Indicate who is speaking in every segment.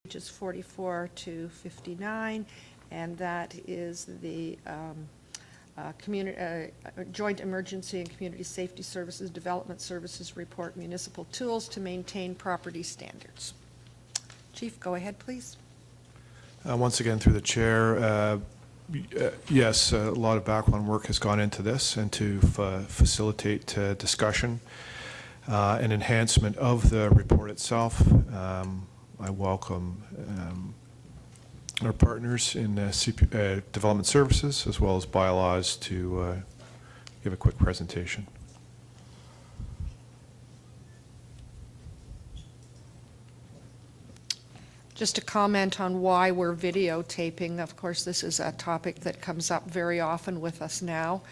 Speaker 1: pages 44 to 59, and that is the Joint Emergency and Community Safety Services Development Services Report, Municipal Tools to Maintain Property Standards. Chief, go ahead, please.
Speaker 2: Once again, through the chair, yes, a lot of background work has gone into this and to facilitate discussion and enhancement of the report itself. I welcome our partners in development services as well as bylaws to give a quick presentation.
Speaker 1: Just to comment on why we're videotaping, of course, this is a topic that comes up very often with us now,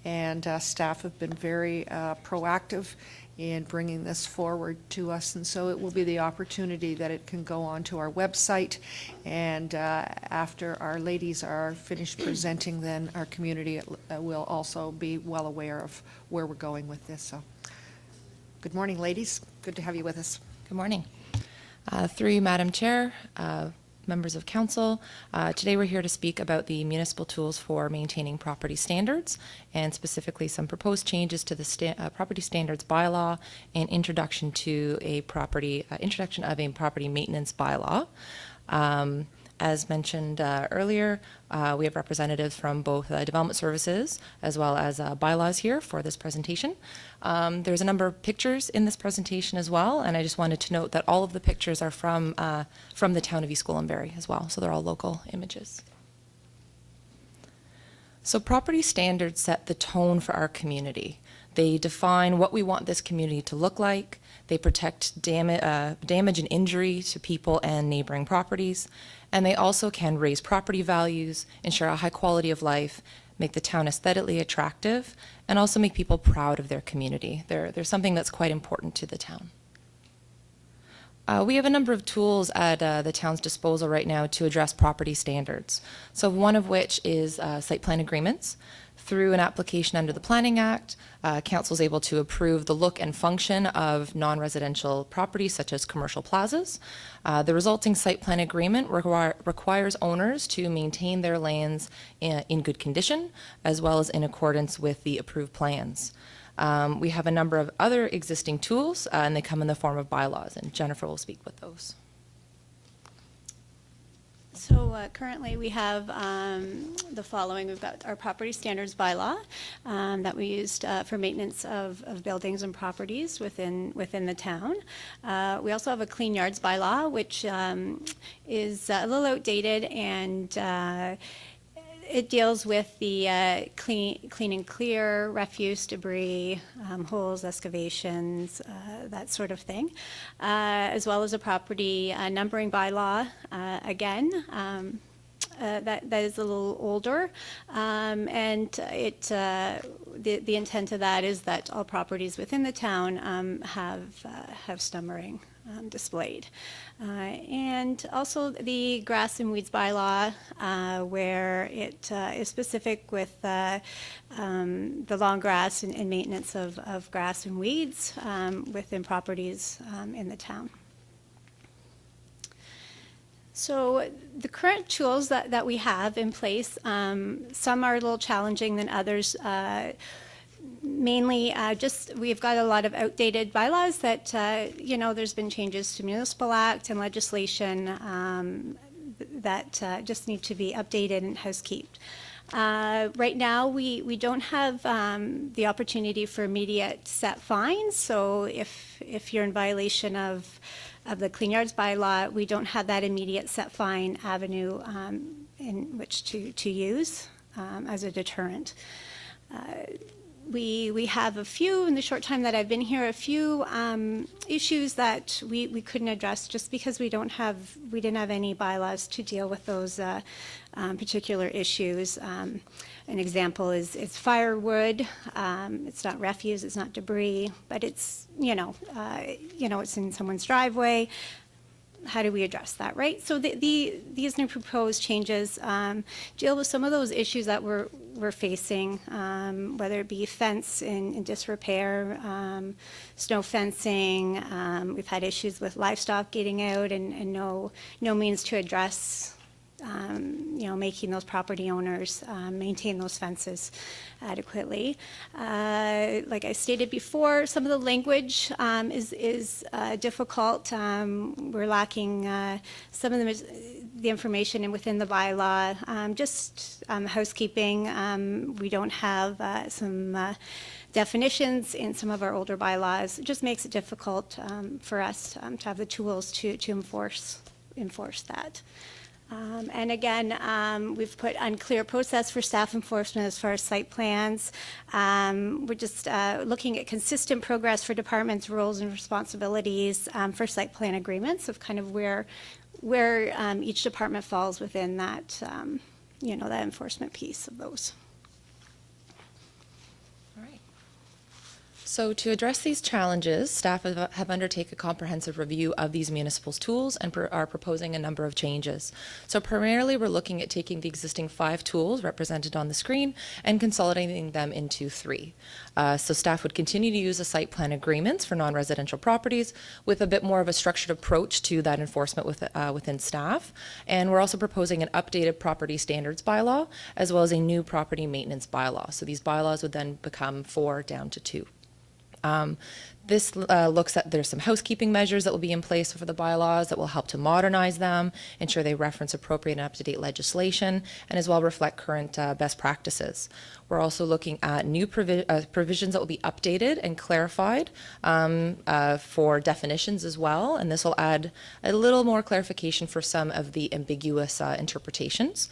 Speaker 1: and staff have been very proactive in bringing this forward to us, and so it will be the opportunity that it can go onto our website, and after our ladies are finished presenting, then our community will also be well aware of where we're going with this. So, good morning, ladies. Good to have you with us.
Speaker 3: Good morning. Through you, Madam Chair, members of council, today we're here to speak about the municipal tools for maintaining property standards, and specifically some proposed changes to the property standards bylaw and introduction of a property maintenance bylaw. As mentioned earlier, we have representatives from both development services as well as bylaws here for this presentation. There's a number of pictures in this presentation as well, and I just wanted to note that all of the pictures are from the town of East Gwillimbury as well, so they're all local images. So property standards set the tone for our community. They define what we want this community to look like. They protect damage and injury to people and neighboring properties. And they also can raise property values, ensure a high quality of life, make the town aesthetically attractive, and also make people proud of their community. They're something that's quite important to the town. We have a number of tools at the town's disposal right now to address property standards. So one of which is site plan agreements. Through an application under the Planning Act, Council is able to approve the look and function of non-residential properties such as commercial plazas. The resulting site plan agreement requires owners to maintain their lands in good condition as well as in accordance with the approved plans. We have a number of other existing tools and they come in the form of bylaws, and Jennifer will speak with those.
Speaker 4: So currently we have the following. We've got our property standards bylaw that we used for maintenance of buildings and properties within the town. We also have a clean yards bylaw, which is a little outdated, and it deals with the clean and clear, refuse, debris, holes, excavations, that sort of thing, as well as a property numbering bylaw. Again, that is a little older, and the intent of that is that all properties within the town have numbering displayed. And also the grass and weeds bylaw, where it is specific with the long grass and maintenance of grass and weeds within properties in the town. So the current tools that we have in place, some are a little challenging than others. Mainly, we've got a lot of outdated bylaws that, there's been changes to Municipal Act and legislation that just need to be updated and housekeeped. Right now, we don't have the opportunity for immediate set fines, so if you're in violation of the Clean Yards bylaw, we don't have that immediate set fine avenue in which to use as a deterrent. We have a few, in the short time that I've been here, a few issues that we couldn't address just because we didn't have any bylaws to deal with those particular issues. An example is firewood. It's not refuse, it's not debris, but it's it's in someone's driveway. we address that, right? So these new proposed changes deal with some of those issues that we're facing, whether it be fence in disrepair, snow fencing. We've had issues with livestock getting out and no means to address making those property owners maintain those fences adequately. Like I stated before, some of the language is difficult. We're lacking some of the information within the bylaw. Just housekeeping, we don't have some definitions in some of our older bylaws. It just makes it difficult for us to have the tools to enforce that. And again, we've put unclear process for staff enforcement as far as site plans. We're just looking at consistent progress for departments' roles and responsibilities for site plan agreements of kind of where each department falls within that, that enforcement piece of those.
Speaker 3: So to address these challenges, staff have undertaken a comprehensive review of these municipal tools and are proposing a number of changes. So primarily we're looking at taking the existing 5 tools represented on the screen and consolidating them into 3. So staff would continue to use the site plan agreements for non-residential properties with a bit more of a structured approach to that enforcement within staff. And we're also proposing an updated property standards bylaw as well as a new property maintenance bylaw. So these bylaws would then become 4 down to 2. This looks at, there's some housekeeping measures that will be in place for the bylaws that will help to modernize them, ensure they reference appropriate and up-to-date legislation, and as well reflect current best practices. We're also looking at new provisions that will be updated and clarified for definitions as well, and this will add a little more clarification for some of the ambiguous interpretations,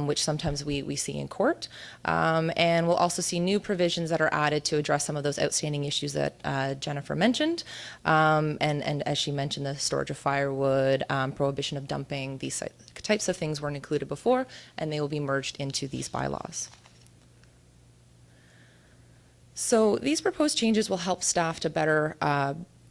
Speaker 3: which sometimes we see in court. And we'll also see new provisions that are added to address some of those outstanding issues that Jennifer mentioned. And as she mentioned, the storage of firewood, prohibition of dumping, these types of things weren't included before, and they will be merged into these bylaws. So these proposed changes will help staff to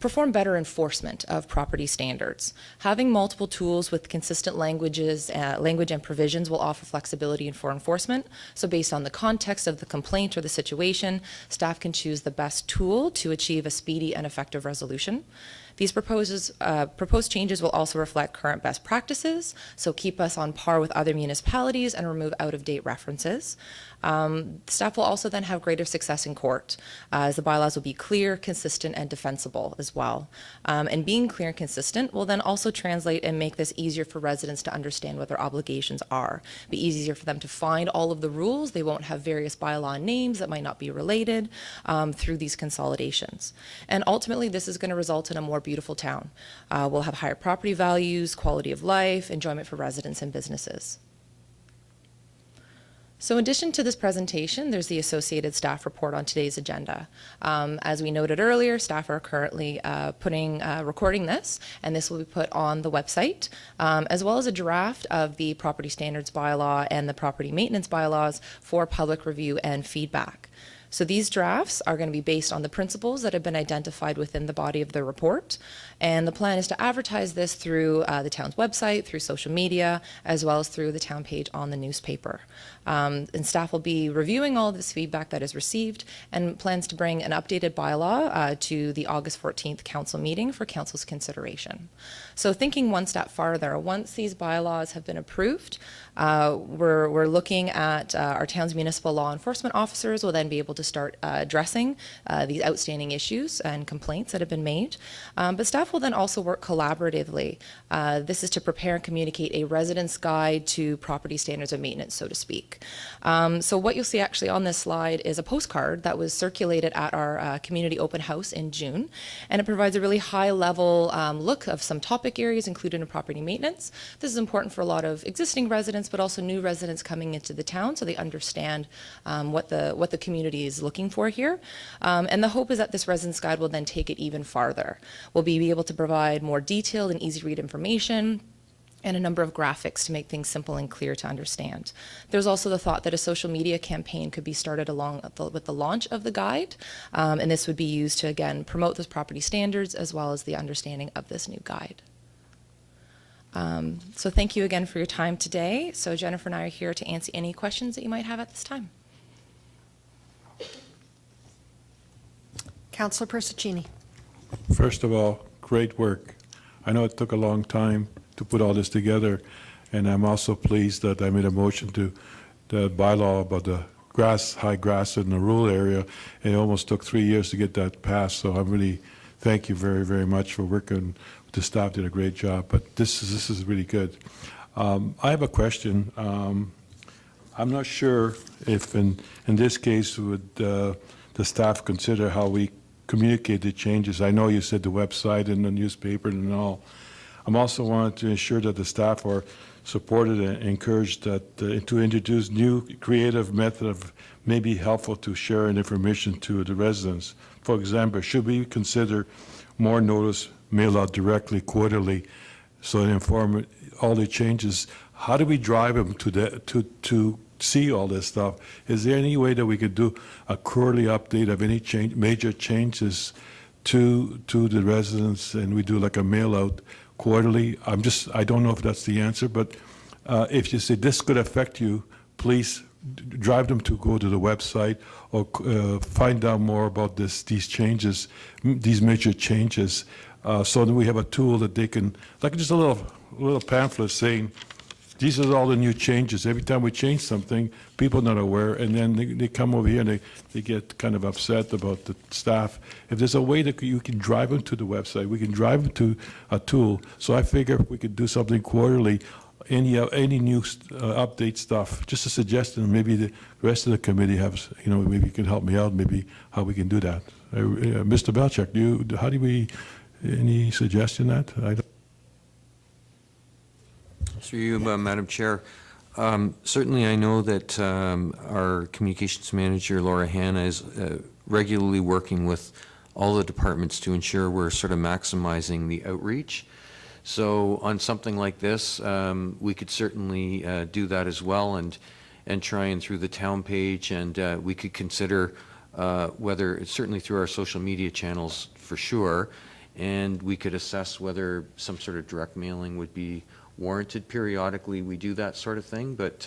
Speaker 3: perform better enforcement of property standards. Having multiple tools with consistent language and provisions will offer flexibility for enforcement. So based on the context of the complaint or the situation, staff can choose the best tool to achieve a speedy and effective resolution. These proposed changes will also reflect current best practices, so keep us on par with other municipalities and remove out-of-date references. Staff will also then have greater success in court, as the bylaws will be clear, consistent, and defensible as well. And being clear and consistent will then also translate and make this easier for residents to understand what their obligations are. It'll be easier for them to find all of the rules. They won't have various bylaw names that might not be related through these consolidations. And ultimately, this is going to result in a more beautiful town. We'll have higher property values, quality of life, enjoyment for residents and businesses. So in addition to this presentation, there's the associated staff report on today's agenda. As we noted earlier, staff are currently recording this, and this will be put on the website, as well as a draft of the property standards bylaw and the property maintenance bylaws for public review and feedback. So these drafts are going to be based on the principles that have been identified within the body of the report. And the plan is to advertise this through the town's website, through social media, as well as through the town page on the newspaper. And staff will be reviewing all of this feedback that is received and plans to bring an updated bylaw to the August 14th council meeting for council's consideration. So thinking one step farther, once these bylaws have been approved, we're looking at our town's municipal law enforcement officers will then be able to start addressing these outstanding issues and complaints that have been made. But staff will then also work collaboratively. This is to prepare and communicate a resident's guide to property standards of maintenance, so to speak. So what you'll see actually on this slide is a postcard that was circulated at our community open house in June, and it provides a really high-level look of some topic areas included in property maintenance. This is important for a lot of existing residents, but also new residents coming into the town, so they understand what the community is looking for here. And the hope is that this resident's guide will then take it even farther. We'll be able to provide more detailed and easy-to-read information and a number of graphics to make things simple and clear to understand. There's also the thought that a social media campaign could be started along with the launch of the guide, and this would be used to, again, promote those property standards as well as the understanding of this new guide. So thank you again for your time today. So Jennifer and I are here to answer any questions that you might have at this time.
Speaker 1: Councillor Persichini.
Speaker 5: First of all, great work. I know it took a long time to put all this together, and I'm also pleased that I made a motion to the bylaw about the high grass in the rural area. It almost took 3 years to get that passed, so I really thank you very, very much for working. The staff did a great job, but this is really good. I have a question. I'm not sure if in this case would the staff consider how we communicate the changes. I know you said the website and the newspaper and all. I'm also wanted to ensure that the staff are supported and encouraged that to introduce new creative method of maybe helpful to share information to the residents. For example, should we consider more notice mail out directly quarterly so they inform all the changes? How do we drive them to see all this stuff? Is there any way that we could do a quarterly update of any major changes to the residents, and we do like a mail out quarterly? I don't know if that's the answer, but if you say this could affect you, please drive them to go to the website or find out more about these changes, these major changes, so that we have a tool that they can, like just a little pamphlet saying, these are all the new changes. Every time we change something, people are not aware, and then they come over here and they get kind of upset about the staff. If there's a way that you can drive them to the website, we can drive them to a tool. So I figure if we could do something quarterly, any new update stuff, just a suggestion, maybe the rest of the committee has, maybe you can help me out, maybe how we can do that. Mr. Belchak, how do we, any suggestion that?
Speaker 6: Through you, Madam Chair. Certainly, I know that our communications manager, Laura Hanna, is regularly working with all the departments to ensure we're sort of maximizing the outreach. So on something like this, we could certainly do that as well, and try and through the town page, and we could consider whether it's certainly through our social media channels for sure, and we could assess whether some sort of direct mailing would be warranted. Periodically we do that sort of thing, but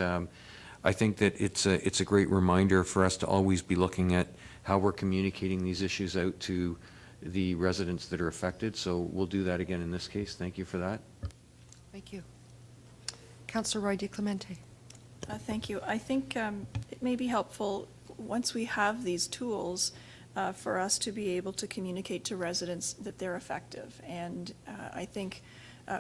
Speaker 6: I think that it's a great reminder for us to always be looking at how we're communicating these issues out to the residents that are affected. So we'll do that again in this case. Thank you for that.
Speaker 1: Thank you. Councillor Roy DeClemente.
Speaker 7: Thank you. I think it may be helpful once we have these tools for us to be able to communicate to residents that they're effective. And I think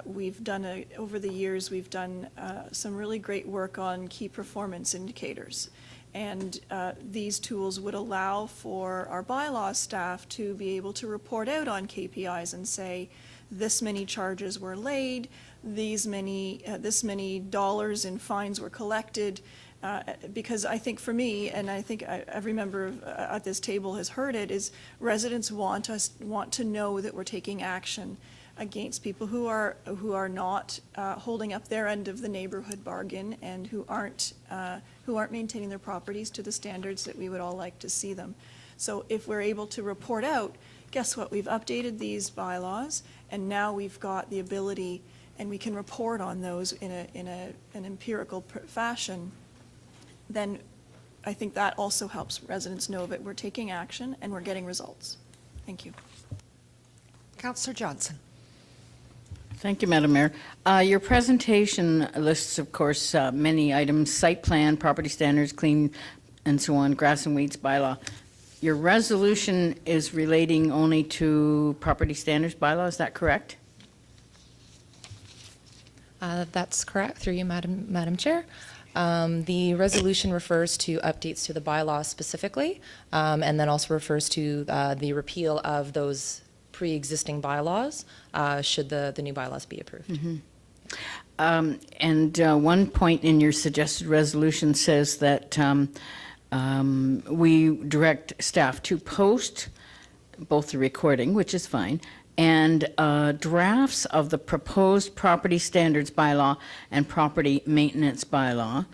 Speaker 7: we've done, over the years, we've done some really great work on key performance indicators. And these tools would allow for our bylaw staff to be able to report out on KPIs and say, this many charges were laid, this many dollars in fines were collected. Because I think for me, and I think every member at this table has heard it, is residents want to know that we're taking action against people who are not holding up their end of the neighborhood bargain, and who aren't maintaining their properties to the standards that we would all like to see them. So if we're able to report out, guess what? We've updated these bylaws, and now we've got the ability, and we can report on those in an empirical fashion. Then I think that also helps residents know that we're taking action and we're getting results. Thank you.
Speaker 1: Councillor Johnson.
Speaker 8: Thank you, Madam Mayor. Your presentation lists, of course, many items: site plan, property standards, clean, and so on, grass and weeds bylaw. Your resolution is relating only to property standards bylaw, is that correct?
Speaker 3: That's correct, through you, Madam Chair. The resolution refers to updates to the bylaw specifically, and then also refers to the repeal of those pre-existing bylaws, should the new bylaws be approved.
Speaker 8: Mm-hmm. And one point in your suggested resolution says that we direct staff to post both the recording, which is fine, and drafts of the proposed property standards bylaw and property maintenance bylaw.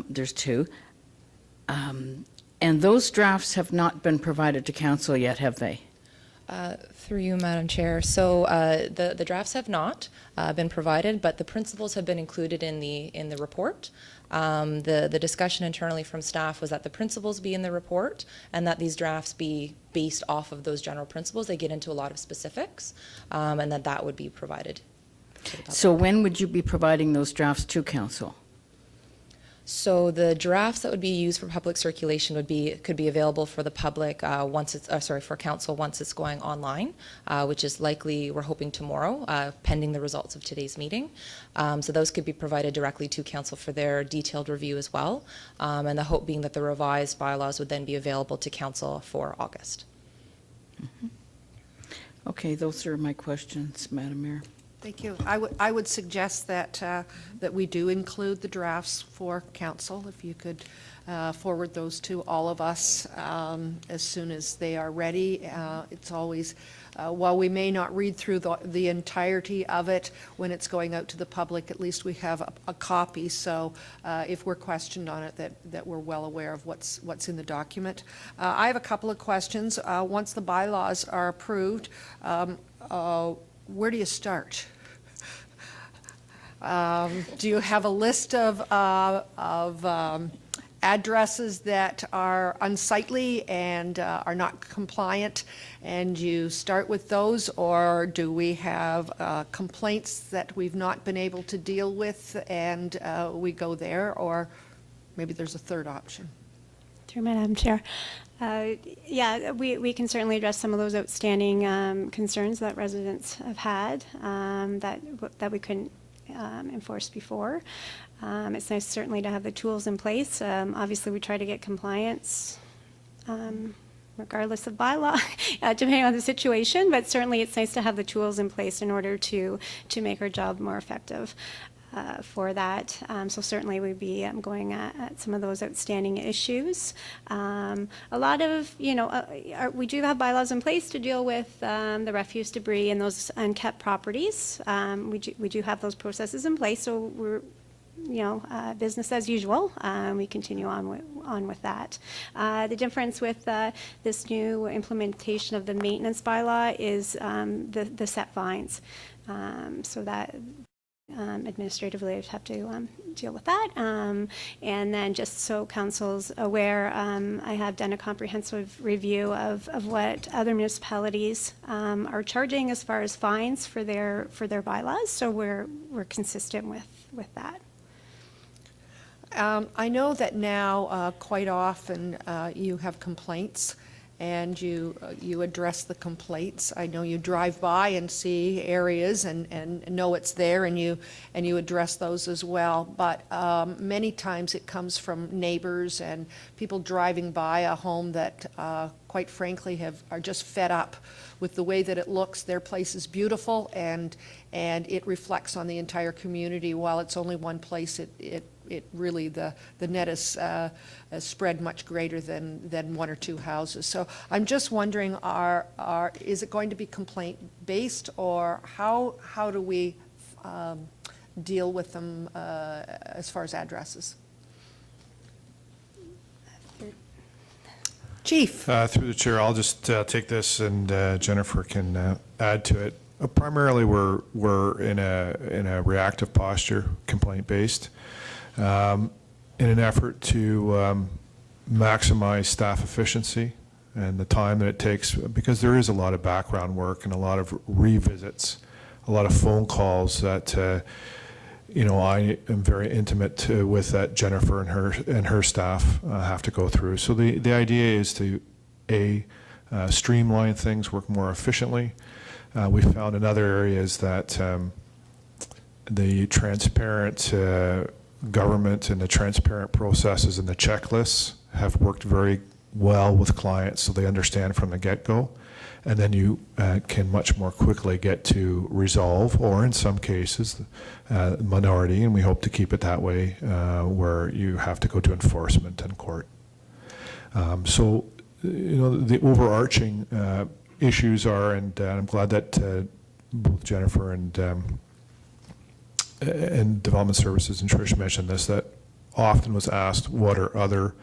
Speaker 8: There's two. And those drafts have not been provided to council yet, have they?
Speaker 3: Through you, Madam Chair. So the drafts have not been provided, but the principles have been included in the report. The discussion internally from staff was that the principles be in the report and that these drafts be based off of those general principles. They get into a lot of specifics, and that would be provided to the public.
Speaker 8: So when would you be providing those drafts to council?
Speaker 3: So the drafts that would be used for public circulation could be available for the public once it's for council once it's going online, which is likely, we're hoping, tomorrow, pending the results of today's meeting. So those could be provided directly to council for their detailed review as well, and the hope being that the revised bylaws would then be available to council for August.
Speaker 8: Okay, those are my questions, Madam Mayor.
Speaker 1: Thank you. I would suggest that we do include the drafts for council. If you could forward those to all of us as soon as they are ready. It's always, while we may not read through the entirety of it when it's going out to the public, at least we have a copy. So if we're questioned on it, that we're well aware of what's in the document. I have a couple of questions. Once the bylaws are approved, where do you start? Do you have a list of addresses that are unsightly and are not compliant, and you start with those, or do we have complaints that we've not been able to deal with and we go there, or maybe there's a third option?
Speaker 4: Through Madam Chair. Yeah, we can certainly address some of those outstanding concerns that residents have had that we couldn't enforce before. It's nice certainly to have the tools in place. Obviously, we try to get compliance regardless of bylaw, depending on the situation, but certainly it's nice to have the tools in place in order to make our job more effective. For that. So certainly we'd be going at some of those outstanding issues. A lot of, we do have bylaws in place to deal with the refuse debris and those unkept properties. We do have those processes in place, so we're, business as usual. We continue on with that. The difference with this new implementation of the maintenance bylaw is the set fines. So that administratively, I'd have to deal with that. And then just so council's aware, I have done a comprehensive review of what other municipalities are charging as far as fines for their bylaws. So we're consistent with that.
Speaker 1: I know that now quite often you have complaints and you address the complaints. I know you drive by and see areas and know it's there, and you address those as well. But many times it comes from neighbors and people driving by a home that, quite frankly, are just fed up with the way that it looks. Their place is beautiful, and it reflects on the entire community. While it's only one place, it really, the net is spread much greater than one or two houses. So I'm just wondering, is it going to be complaint based, or how do we deal with them as far as addresses? Chief.
Speaker 2: Through the chair, I'll just take this, and Jennifer can add to it. Primarily, we're in a reactive posture, complaint based. In an effort to maximize staff efficiency and the time that it takes, because there is a lot of background work and a lot of revisits, a lot of phone calls that I am very intimate with, that Jennifer and her staff have to go through. So the idea is to streamline things, work more efficiently. We found in other areas that the transparent government and the transparent processes and the checklists have worked very well with clients, so they understand from the get-go, and then you can much more quickly get to resolve, or in some cases, minority, and we hope to keep it that way, where you have to go to enforcement and court. So, the overarching issues are, and I'm glad that both Jennifer and Development Services and Trish mentioned this, that often was asked, what are other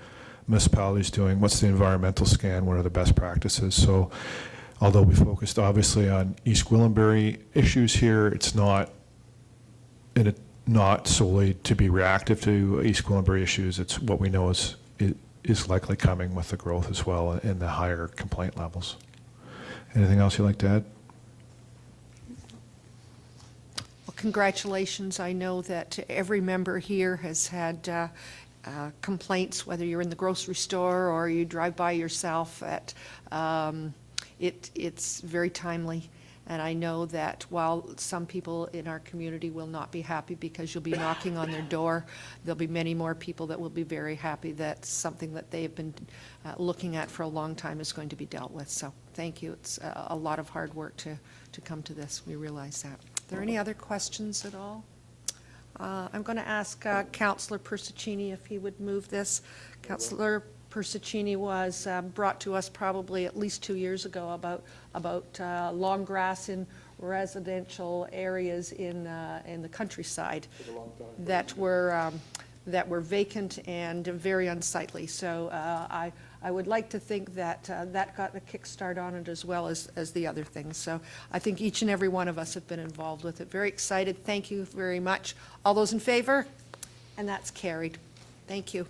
Speaker 2: municipalities doing? What's the environmental scan? What are the best practices? So although we focused obviously on East Gwillimbury issues here, it's not, and it not solely to be reactive to East Gwillimbury issues. It's what we know is likely coming with the growth as well and the higher complaint levels. Anything else you'd like to add?
Speaker 1: Well, congratulations. I know that every member here has had complaints, whether you're in the grocery store or you drive by yourself. It's very timely. And I know that while some people in our community will not be happy because you'll be knocking on their door, there'll be many more people that will be very happy that something that they have been looking at for a long time is going to be dealt with. So thank you. It's a lot of hard work to come to this. We realize that. Are there any other questions at all? I'm going to ask Councillor Persicini if he would move this. Councillor Persicini was brought to us probably at least 2 years ago about long grass in residential areas in the countryside that were vacant and very unsightly. So I would like to think that that got a kickstart on it as well as the other things. So I think each and every one of us have been involved with it. Very excited. Thank you very much. All those in favor? And that's carried. Thank you.